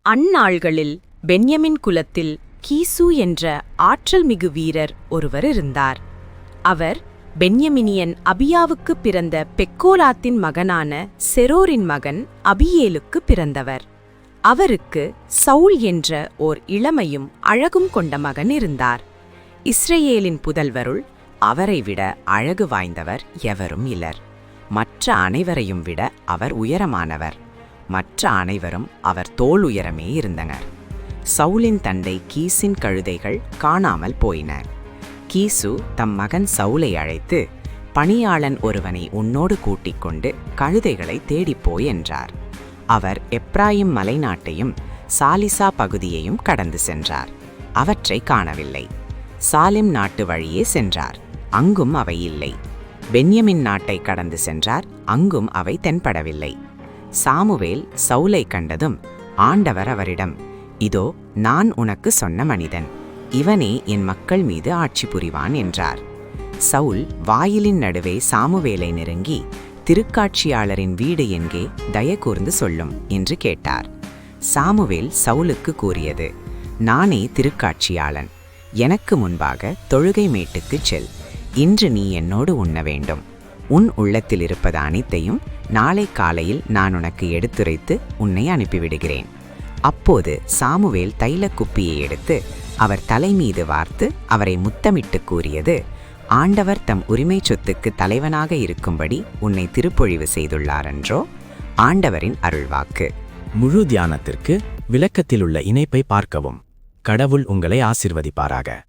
அந்நாள்களில் பென்யமின் குலத்தில் கீசு என்ற ஆற்றல்மிகு வீரர் ஒருவர் இருந்தார். அவர் பென்யமினியன் அபியாவுக்குப் பிறந்த பெக்கோலாத்தின் மகனான செரோரின் மகன் அபியேலுக்குப் பிறந்தவர். அவருக்கு சவுல் என்ற ஓர் இளமையும் அழகும் கொண்ட மகன் இருந்தார். இஸ்ரயேலின் புதல்வருள் அவரை விட அழகு வாய்ந்தவர் எவரும் இலர். மற்ற அனைவரையும் விட அவர் உயரமானவர். மற்ற அனைவரும் அவர் தோள் உயரமே இருந்தனர். சவுலின் தந்தை கீசின் கழுதைகள் காணாமல் போயின. கீசு தம் மகன் சவுலை அழைத்து, பணியாளன் ஒருவனை உன்னோடு கூட்டிக் கொண்டு கழுதைகளை தேடிப்போய் என்றார். அவர் எப்ராயிம் மலைநாட்டையும் சாலிசா பகுதியையும் கடந்து சென்றார். அவற்றை காணவில்லை. சாலிம் நாட்டு வழியே சென்றார். அங்கும் அவை இல்லை. பென்யமின் நாட்டை கடந்து சென்றார். அங்கும் அவை தென்படவில்லை. சாமுவேல் சவுலை கண்டதும் ஆண்டவர் அவரிடம், இதோ நான் உனக்கு சொன்ன மனிதன், இவனே என் மக்கள் மீது ஆட்சி புரிவான் என்றார். சவுல் வாயிலின் நடுவே சாமுவேலை நெருங்கி, திருக்காட்சியாளரின் வீடு எங்கே, தயகூர்ந்து சொல்லும் என்று கேட்டார். சாமுவேல் சவுலுக்கு கூறியது, நானே திருக்காட்சியாளன். எனக்கு முன்பாக தொழுகை மேட்டுக்குச் செல். இன்று நீ என்னோடு உண்ண வேண்டும். உன் உள்ளத்தில் இருப்பது அனைத்தையும் நாளை காலையில் நான் உனக்கு எடுத்துரைத்து உன்னை அனுப்பிவிடுகிறேன். அப்போது சாமுவேல் தைலக்குப்பியை எடுத்து அவர் தலைமீது வார்த்து அவரை முத்தமிட்டு கூறியது, ஆண்டவர் தம் உரிமை சொத்துக்கு தலைவனாக இருக்கும்படி உன்னை திருப்பொழிவு செய்துள்ளாரென்றோ. ஆண்டவரின் அருள்வாக்கு. முழு தியானத்திற்கு விளக்கத்திலுள்ள இணைப்பை பார்க்கவும். கடவுள் உங்களை ஆசிர்வதிப்பாராக.